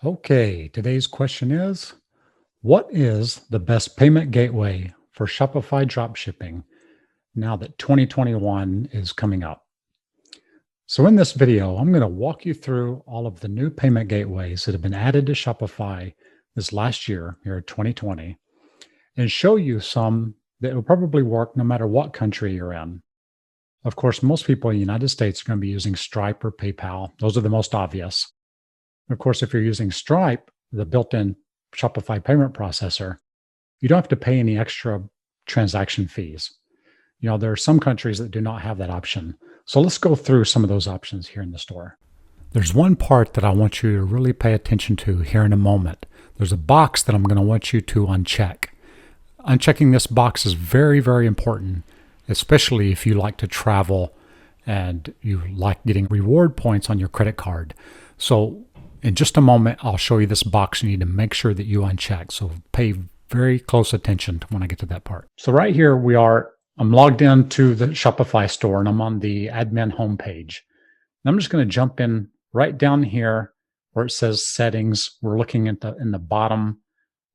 Okay, today's question is, what is the best payment gateway for Shopify dropshipping now that 2021 is coming up? So in this video, I'm going to walk you through all of the new payment gateways that have been added to Shopify this last year, here in 2020, and show you some that will probably work no matter what country you're in. Of course, most people in the United States are going to be using Stripe or PayPal. Those are the most obvious. Of course, if you're using Stripe, the built-in Shopify payment processor, you don't have to pay any extra transaction fees. There are some countries that do not have that option. So let's go through some of those options here in the store. There's one part that I want you to really pay attention to here in a moment. There's a box that I'm going to want you to uncheck. Unchecking this box is very, very important, especially if you like to travel and you like getting reward points on your credit card. So in just a moment, I'll show you this box you need to make sure that you uncheck. So pay very close attention to when I get to that part. So right here I'm logged into the Shopify store and I'm on the admin homepage. And I'm just going to jump in right down here where it says settings. We're looking at in the bottom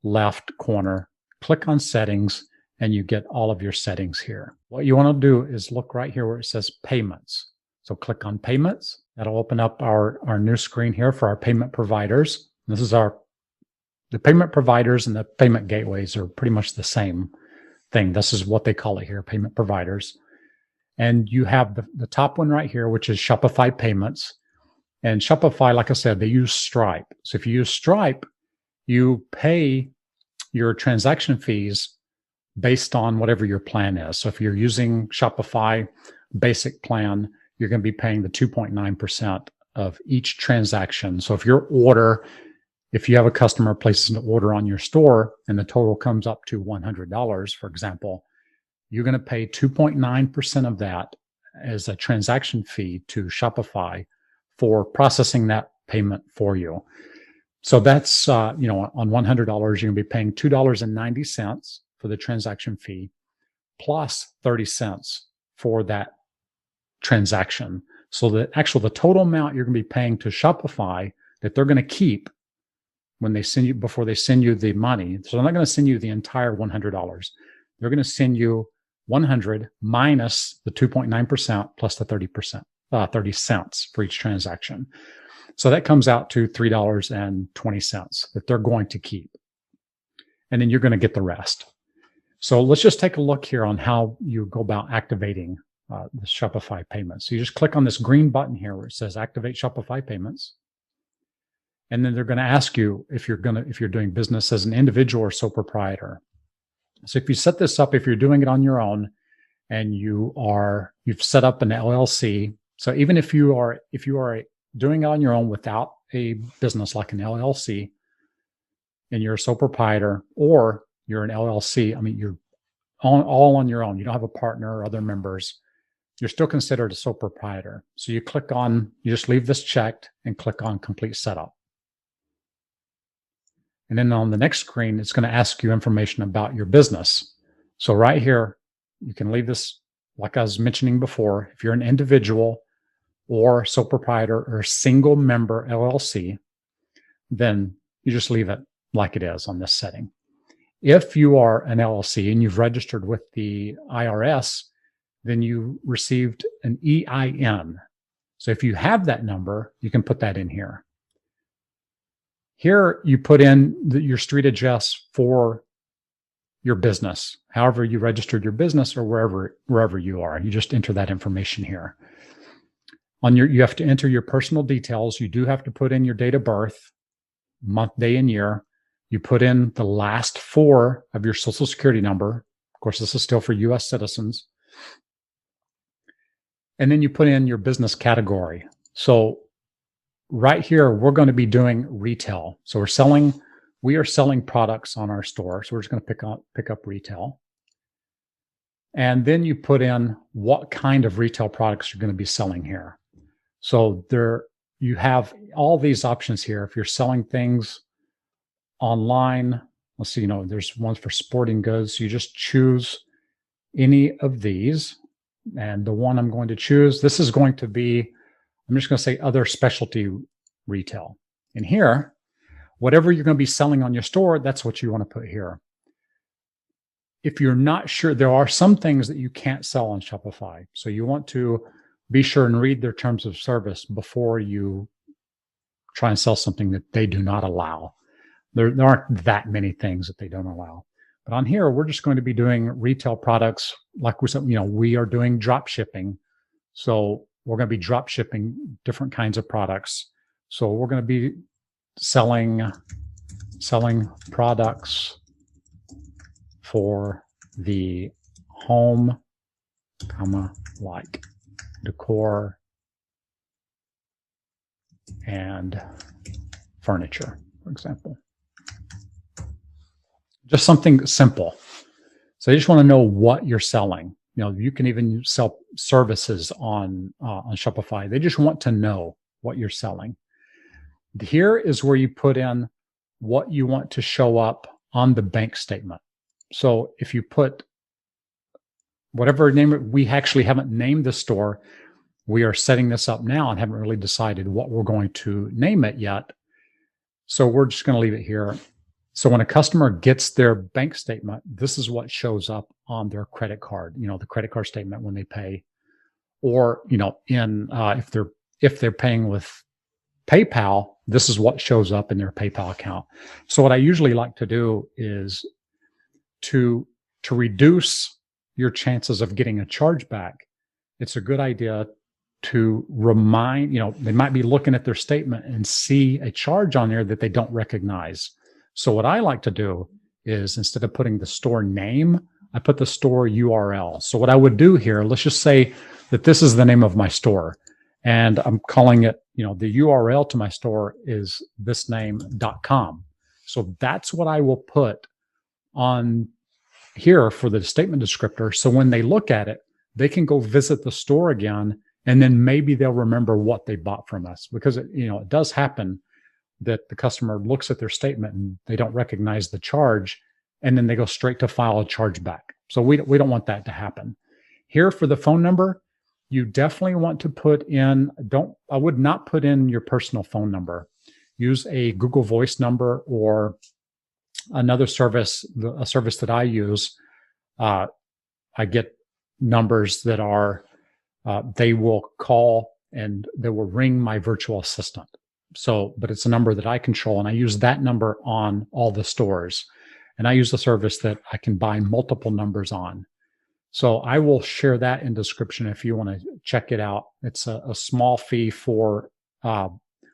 left corner. Click on settings and you get all of your settings here. What you want to do is look right here where it says payments. So click on payments. That'll open up our new screen here for our payment providers. This is the payment providers and the payment gateways are pretty much the same thing. This is what they call it here, payment providers. And you have the top one right here, which is Shopify Payments. And Shopify, like I said, they use Stripe. So if you use Stripe, you pay your transaction fees based on whatever your plan is. So if you're using Shopify basic plan, you're going to be paying the 2.9% of each transaction. So if you have a customer places an order on your store and the total comes up to $100, for example, you're going to pay 2.9% of that as a transaction fee to Shopify for processing that payment for you. So that's, on $100, you're going to be paying $2.90 for the transaction fee plus 30 cents for that transaction. So the total amount you're going to be paying to Shopify that they're going to keep when they send you, before they send you the money. So they're not going to send you the entire $100. They're going to send you 100 minus the 2.9% plus the 30 cents for each transaction. So that comes out to $3.20 that they're going to keep. And then you're going to get the rest. So let's just take a look here on how you go about activating the Shopify payments. So you just click on this green button here where it says activate Shopify payments. And then they're going to ask you if you're doing business as an individual or sole proprietor. So if you set this up, if you're doing it on your own and you've set up an LLC. So even if you are doing it on your own without a business like an LLC and you're a sole proprietor or you're an LLC, you're all on your own. You don't have a partner or other members. You're still considered a sole proprietor. So you just leave this checked and click on complete setup. And then on the next screen, it's going to ask you information about your business. So right here, you can leave this, like I was mentioning before, if you're an individual or sole proprietor or single member LLC, then you just leave it like it is on this setting. If you are an LLC and you've registered with the IRS, then you received an EIN. So if you have that number, you can put that in here. Here, you put in your street address for your business, however you registered your business or wherever you are. You just enter that information here. You have to enter your personal details. You do have to put in your date of birth, month, day, and year. You put in the last 4 of your social security number. Of course, this is still for US citizens. And then you put in your business category. So right here, we're going to be doing retail. So we are selling products on our store. So we're just going to pick up retail. And then you put in what kind of retail products you're going to be selling here. So you have all these options here. If you're selling things online, let's see, there's ones for sporting goods. You just choose any of these. And the one I'm going to choose, this is going to be, I'm just going to say other specialty retail. And here, Whatever you're going to be selling on your store, that's what you want to put here. If you're not sure, there are some things that you can't sell on Shopify. So you want to be sure and read their terms of service before you try and sell something that they do not allow. There aren't that many things that they don't allow. But on here, we're just going to be doing retail products. Like we said, we are doing drop shipping. So we're going to be drop shipping different kinds of products. So we're going to be selling products for the home, like decor and furniture, for example. Just something simple. So you just want to know what you're selling. You can even sell services on Shopify. They just want to know what you're selling. Here is where you put in what you want to show up on the bank statement. So if you put whatever name, we actually haven't named the store. We are setting this up now and haven't really decided what we're going to name it yet. So we're just going to leave it here. So when a customer gets their bank statement, this is what shows up on their credit card, the credit card statement when they pay, or, if they're paying with PayPal, this is what shows up in their PayPal account. So what I usually like to do is to reduce your chances of getting a chargeback. It's a good idea to remind, they might be looking at their statement and see a charge on there that they don't recognize. So what I like to do is, instead of putting the store name, I put the store URL. So what I would do here, let's just say that this is the name of my store, and I'm calling it, the URL to my store is thisname.com. So that's what I will put on here for the statement descriptor. So when they look at it, they can go visit the store again, and then maybe they'll remember what they bought from us, because it does happen that the customer looks at their statement and they don't recognize the charge, and then they go straight to file a chargeback. So we don't want that to happen. Here for the phone number, you definitely want to put in, I would not put in your personal phone number. Use a Google Voice number or another service, a service that I use. I get numbers that are, they will call and they will ring my virtual assistant. So, but it's a number that I control, and I use that number on all the stores. And I use a service that I can buy multiple numbers on. So I will share that in description if you want to check it out. It's a small fee for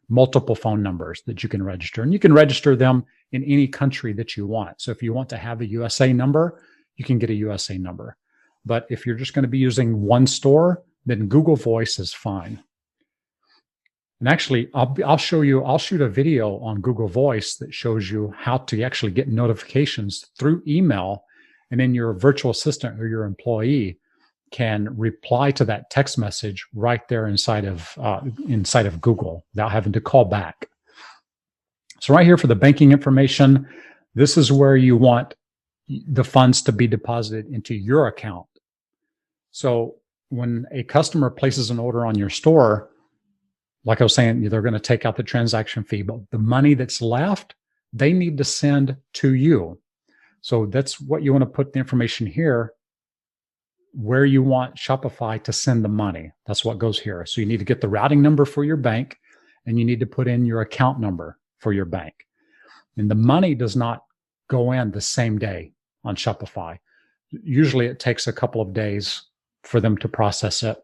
multiple phone numbers that you can register. And you can register them in any country that you want. So if you want to have a USA number, you can get a USA number. But if you're just going to be using one store, then Google Voice is fine. And actually, I'll shoot a video on Google Voice that shows you how to actually get notifications through email, and then your virtual assistant or your employee can reply to that text message right there inside of Google without having to call back. So right here for the banking information, this is where you want the funds to be deposited into your account. So when a customer places an order on your store, like I was saying, they're going to take out the transaction fee, but the money that's left, they need to send to you. So that's what you want to put the information here, where you want Shopify to send the money. That's what goes here. So you need to get the routing number for your bank, and you need to put in your account number for your bank. And the money does not go in the same day on Shopify. Usually it takes a couple of days for them to process it.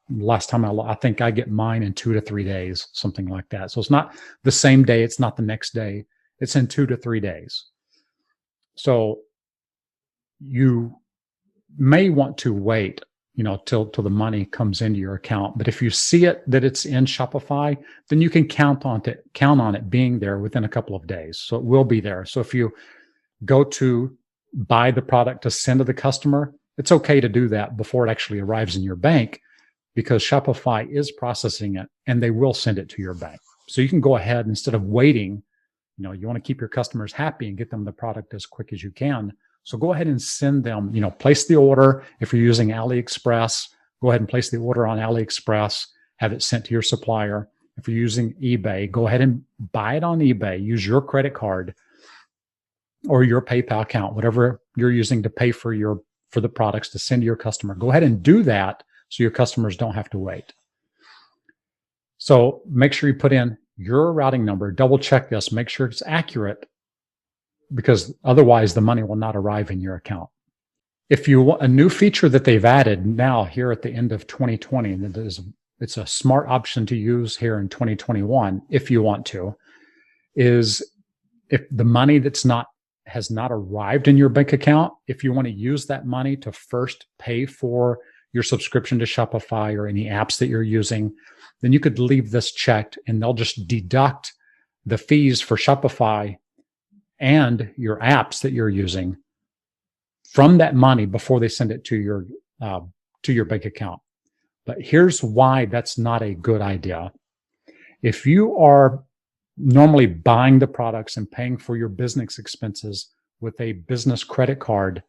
Last time I think I get mine in 2 to 3 days, something like that. So it's not the same day. It's not the next day. It's in 2 to 3 days. So you may want to wait, till the money comes into your account. But if you see it that it's in Shopify, then you can count on it being there within a couple of days. So it will be there. So if you go to buy the product to send to the customer, it's okay to do that before it actually arrives in your bank, because Shopify is processing it and they will send it to your bank. So you can go ahead, instead of waiting, you want to keep your customers happy and get them the product as quick as you can. So go ahead and send them, place the order. If you're using AliExpress, go ahead and place the order on AliExpress, have it sent to your supplier, if you're using eBay, go ahead and buy it on eBay. Use your credit card or your PayPal account, whatever you're using to pay for the products to send to your customer. Go ahead and do that so your customers don't have to wait. So make sure you put in your routing number, double check this, make sure it's accurate, because otherwise the money will not arrive in your account. If you want a new feature that they've added now here at the end of 2020, and it's a smart option to use here in 2021 if you want to, is if the money has not arrived in your bank account, if you want to use that money to first pay for your subscription to Shopify or any apps that you're using, then you could leave this checked and they'll just deduct the fees for Shopify and your apps that you're using from that money before they send it to your bank account. But here's why that's not a good idea. If you are normally buying the products and paying for your business expenses with a business credit card,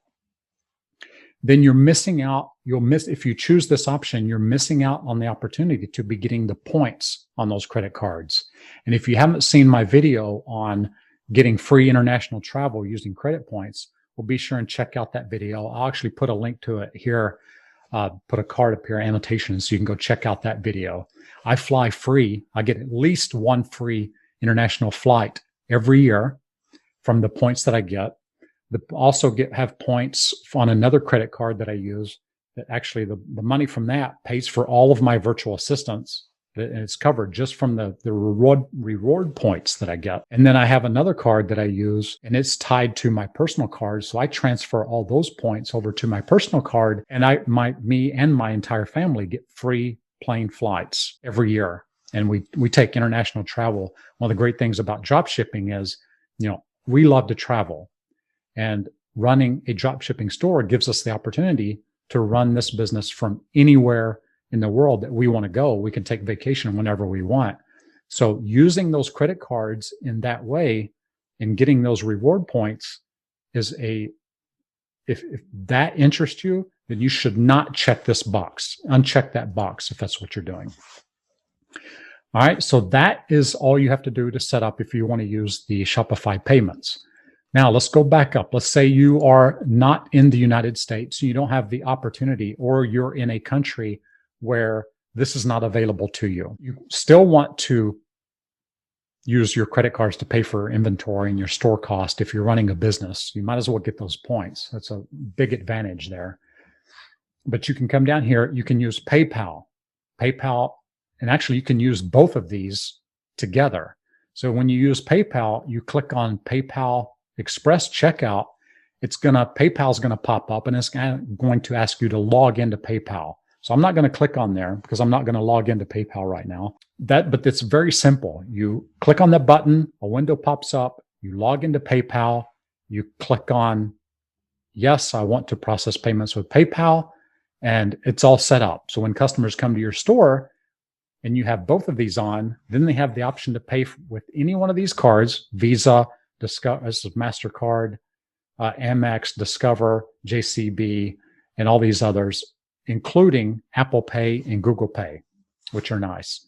then you're missing out. If you choose this option, you're missing out on the opportunity to be getting the points on those credit cards. And if you haven't seen my video on getting free international travel using credit points, well, be sure and check out that video. I'll actually put a link to it here, put a card up here, annotation, so you can go check out that video. I fly free. I get at least one free international flight every year from the points that I get. Also have points on another credit card that I use that actually the money from that pays for all of my virtual assistants. And it's covered just from the reward points that I get. And then I have another card that I use, and it's tied to my personal card. So I transfer all those points over to my personal card, and me and my entire family get free plane flights every year. And we take international travel. One of the great things about drop shipping is, we love to travel, and running a drop shipping store gives us the opportunity to run this business from anywhere in the world that we want to go. We can take vacation whenever we want. So using those credit cards in that way and getting those reward points is if that interests you, then you should not check this box. Uncheck that box if that's what you're doing. All right, so that is all you have to do to set up if you want to use the Shopify payments. Now, let's go back up. Let's say you are not in the United States, you don't have the opportunity, or you're in a country where this is not available to you. You still want to use your credit cards to pay for inventory and your store cost. If you're running a business, you might as well get those points. That's a big advantage there. But you can come down here, you can use PayPal, and actually you can use both of these together. So when you use PayPal, you click on PayPal Express Checkout. PayPal is going to pop up, and it's going to ask you to log into PayPal. So I'm not going to click on there because I'm not going to log into PayPal right now. But it's very simple. You click on the button, a window pops up, you log into PayPal, you click on, yes, I want to process payments with PayPal, and it's all set up. So when customers come to your store and you have both of these on, then they have the option to pay with any one of these cards: Visa, MasterCard, Amex, Discover, JCB, and all these others, including Apple Pay and Google Pay, which are nice.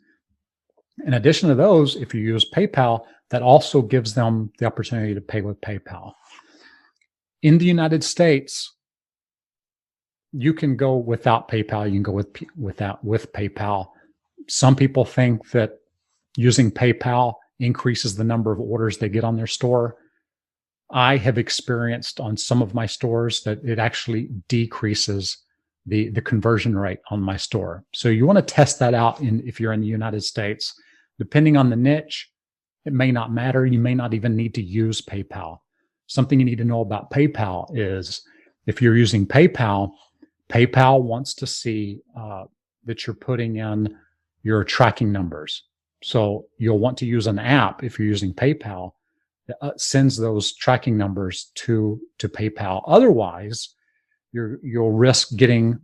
In addition to those, if you use PayPal, that also gives them the opportunity to pay with PayPal. In the United States, you can go without PayPal. You can go with PayPal. Some people think that using PayPal increases the number of orders they get on their store. I have experienced on some of my stores that it actually decreases the conversion rate on my store. So you want to test that out if you're in the United States. Depending on the niche, it may not matter. You may not even need to use PayPal. Something you need to know about PayPal is if you're using PayPal, PayPal wants to see that you're putting in your tracking numbers. So you'll want to use an app if you're using PayPal that sends those tracking numbers to PayPal. Otherwise, you'll risk getting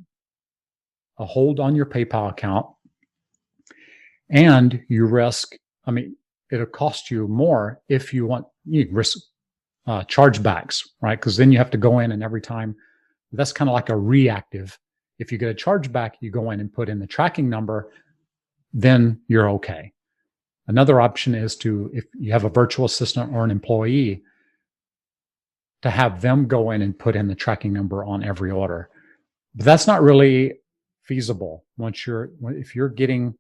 a hold on your PayPal account, and you risk, it'll cost you more if you risk chargebacks, right? Because then you have to go in, and every time, that's kind of like a reactive. If you get a chargeback, you go in and put in the tracking number, then you're okay. Another option is to, if you have a virtual assistant or an employee, to have them go in and put in the tracking number on every order. But that's not really feasible. If you're getting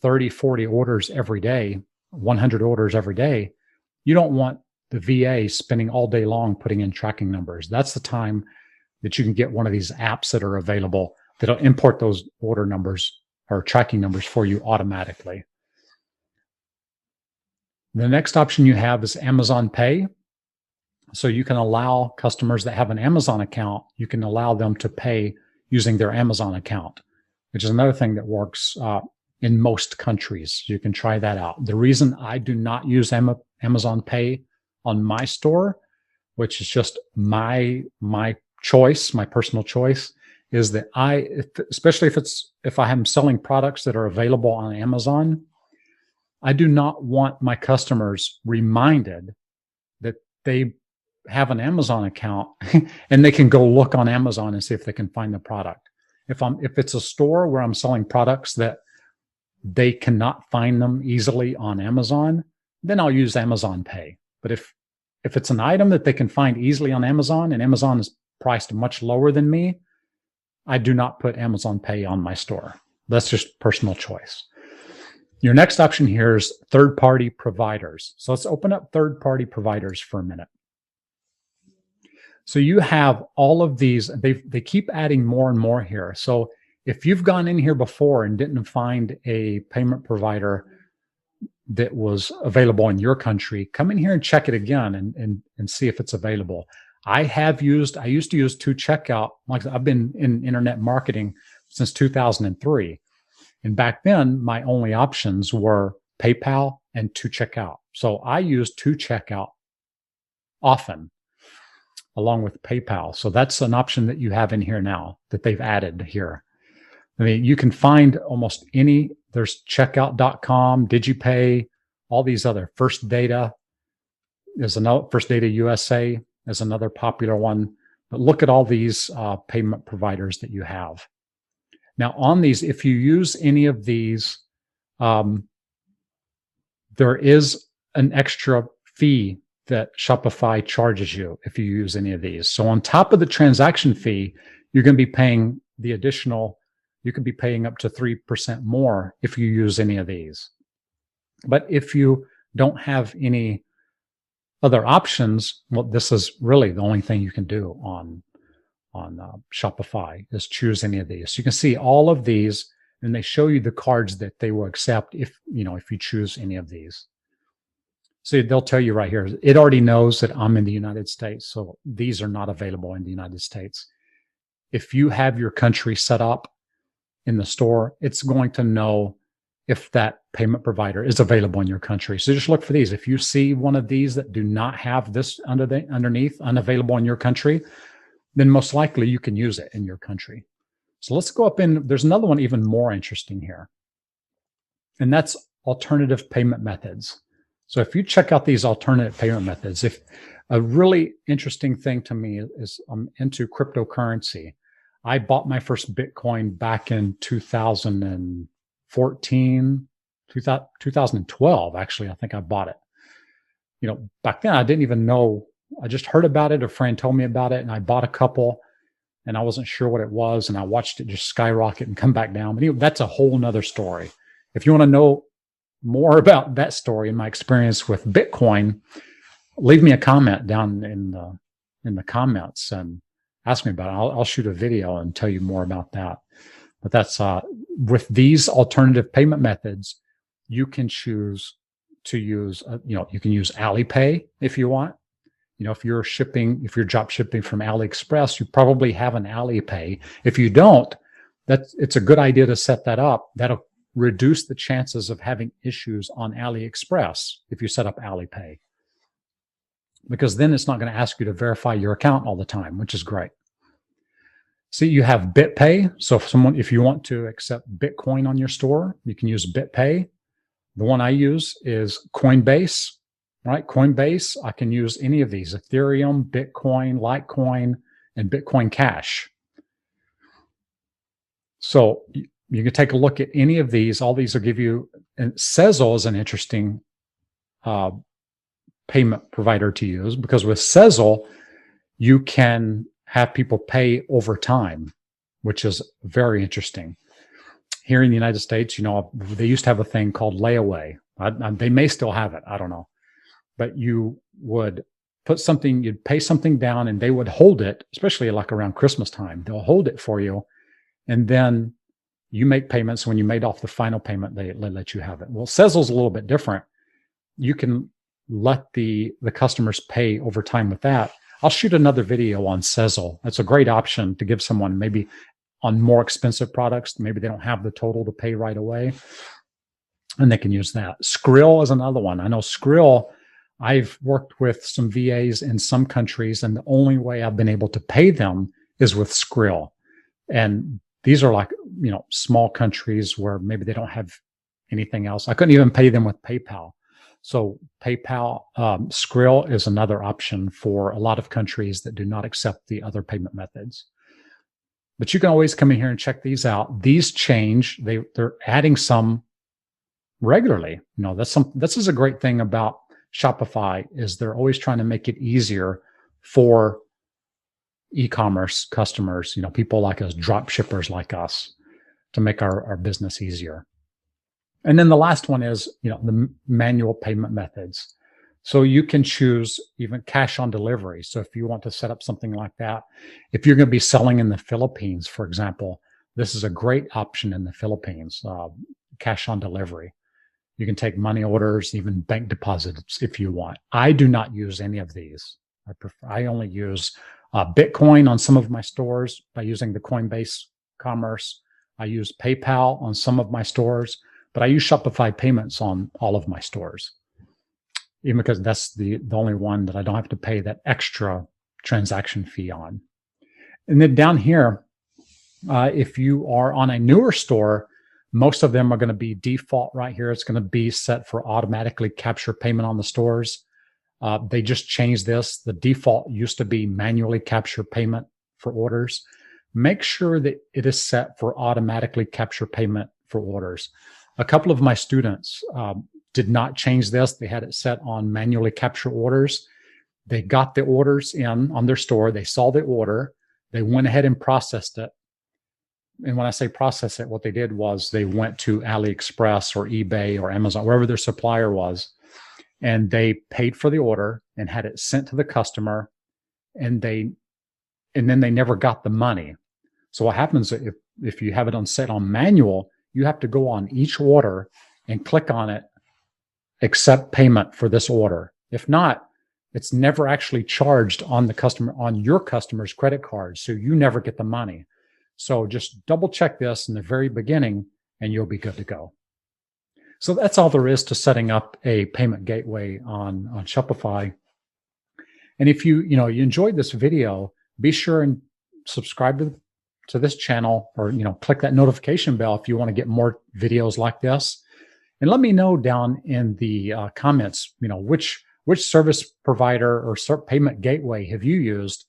30, 40 orders every day, 100 orders every day, you don't want the VA spending all day long putting in tracking numbers. That's the time that you can get one of these apps that are available that'll import those order numbers or tracking numbers for you automatically. The next option you have is Amazon Pay. So you can allow customers that have an Amazon account, you can allow them to pay using their Amazon account, which is another thing that works in most countries. You can try that out. The reason I do not use Amazon Pay on my store, which is just my choice, my personal choice, is that especially if I am selling products that are available on Amazon, I do not want my customers reminded that they have an Amazon account and they can go look on Amazon and see if they can find the product. If it's a store where I'm selling products that they cannot find them easily on Amazon, then I'll use Amazon Pay. But if it's an item that they can find easily on Amazon and Amazon is priced much lower than me, I do not put Amazon Pay on my store. That's just personal choice. Your next option here is third-party providers. So let's open up third-party providers for a minute. So you have all of these, they keep adding more and more here. So if you've gone in here before and didn't find a payment provider that was available in your country, come in here and check it again and see if it's available. I used to use 2Checkout. Like I've been in internet marketing since 2003. And back then, my only options were PayPal and 2Checkout. So I use 2Checkout often, along with PayPal. So that's an option that you have in here now that they've added here. I mean, you can find almost any, there's checkout.com, DigiPay, all these other. First Data USA is another popular one. But look at all these payment providers that you have. Now on these, if you use any of these, there is an extra fee that Shopify charges you if you use any of these. So on top of the transaction fee, you're going to be paying the additional, you could be paying up to 3% more if you use any of these. But if you don't have any other options, well, this is really the only thing you can do on Shopify is choose any of these. So you can see all of these, and they show you the cards that they will accept if you choose any of these. So they'll tell you right here, it already knows that I'm in the United States, so these are not available in the United States. If you have your country set up in the store, it's going to know if that payment provider is available in your country. So just look for these. If you see one of these that do not have this underneath, unavailable in your country, then most likely you can use it in your country. So let's go up in, there's another one even more interesting here. And that's alternative payment methods. So if you check out these alternative payment methods, if a really interesting thing to me is I'm into cryptocurrency. I bought my first Bitcoin back in 2014, 2012, actually, I think I bought it. Back then I didn't even know, I just heard about it. A friend told me about it and I bought a couple and I wasn't sure what it was. And I watched it just skyrocket and come back down. But that's a whole nother story. If you want to know more about that story and my experience with Bitcoin, leave me a comment down in the comments and ask me about it. I'll shoot a video and tell you more about that. But that's with these alternative payment methods, you can choose to use, you can use Alipay if you want. If you're drop shipping from AliExpress, you probably have an Alipay. If you don't, it's a good idea to set that up. That'll reduce the chances of having issues on AliExpress if you set up Alipay. Because then it's not going to ask you to verify your account all the time, which is great. See, you have BitPay. So if you want to accept Bitcoin on your store, you can use BitPay. The one I use is Coinbase. Right? Coinbase, I can use any of these: Ethereum, Bitcoin, Litecoin, and Bitcoin Cash. So you can take a look at any of these. All these will give you, and Sezzle is an interesting payment provider to use, because with Sezzle, you can have people pay over time, which is very interesting. Here in the United States, they used to have a thing called layaway. They may still have it. I don't know. But you would you'd pay something down and they would hold it, especially like around Christmas time. They'll hold it for you. And then you make payments. When you made off the final payment, they let you have it. Well, Sezzle's a little bit different. You can let the customers pay over time with that. I'll shoot another video on Sezzle. That's a great option to give someone maybe on more expensive products. Maybe they don't have the total to pay right away, and they can use that. Skrill is another one. I know Skrill, I've worked with some VAs in some countries, and the only way I've been able to pay them is with Skrill. And these are like, small countries where maybe they don't have anything else. I couldn't even pay them with PayPal. So PayPal, Skrill is another option for a lot of countries that do not accept the other payment methods. But you can always come in here and check these out. These change. They're adding some regularly. This is a great thing about Shopify, is they're always trying to make it easier for e-commerce customers, people like us, drop shippers like us, to make our business easier. And then the last one is, the manual payment methods. So you can choose even cash on delivery. So if you want to set up something like that, if you're going to be selling in the Philippines, for example, this is a great option in the Philippines, cash on delivery. You can take money orders, even bank deposits if you want. I do not use any of these. I only use Bitcoin on some of my stores by using the Coinbase Commerce. I use PayPal on some of my stores, but I use Shopify payments on all of my stores, even because that's the only one that I don't have to pay that extra transaction fee on. And then down here, if you are on a newer store, most of them are going to be default right here. It's going to be set for automatically capture payment on the stores. They just changed this. The default used to be manually capture payment for orders. Make sure that it is set for automatically capture payment for orders. A couple of my students did not change this. They had it set on manually capture orders. They got the orders in on their store. They saw the order. They went ahead and processed it. And when I say process it, what they did was they went to AliExpress or eBay or Amazon, wherever their supplier was, and they paid for the order and had it sent to the customer, and then they never got the money. So what happens if you have it set on manual, you have to go on each order and click on it, accept payment for this order. If not, it's never actually charged on your customer's credit card, so you never get the money. So just double check this in the very beginning and you'll be good to go. So that's all there is to setting up a payment gateway on Shopify. And if you enjoyed this video, be sure and subscribe to this channel, or click that notification bell if you want to get more videos like this. And let me know down in the comments, which service provider or payment gateway have you used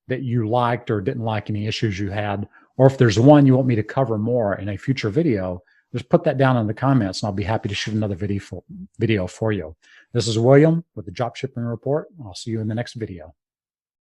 that you liked or didn't like, any issues you had, or if there's one you want me to cover more in a future video, just put that down in the comments and I'll be happy to shoot another video for you. This is William with the Dropshipping Report. I'll see you in the next video.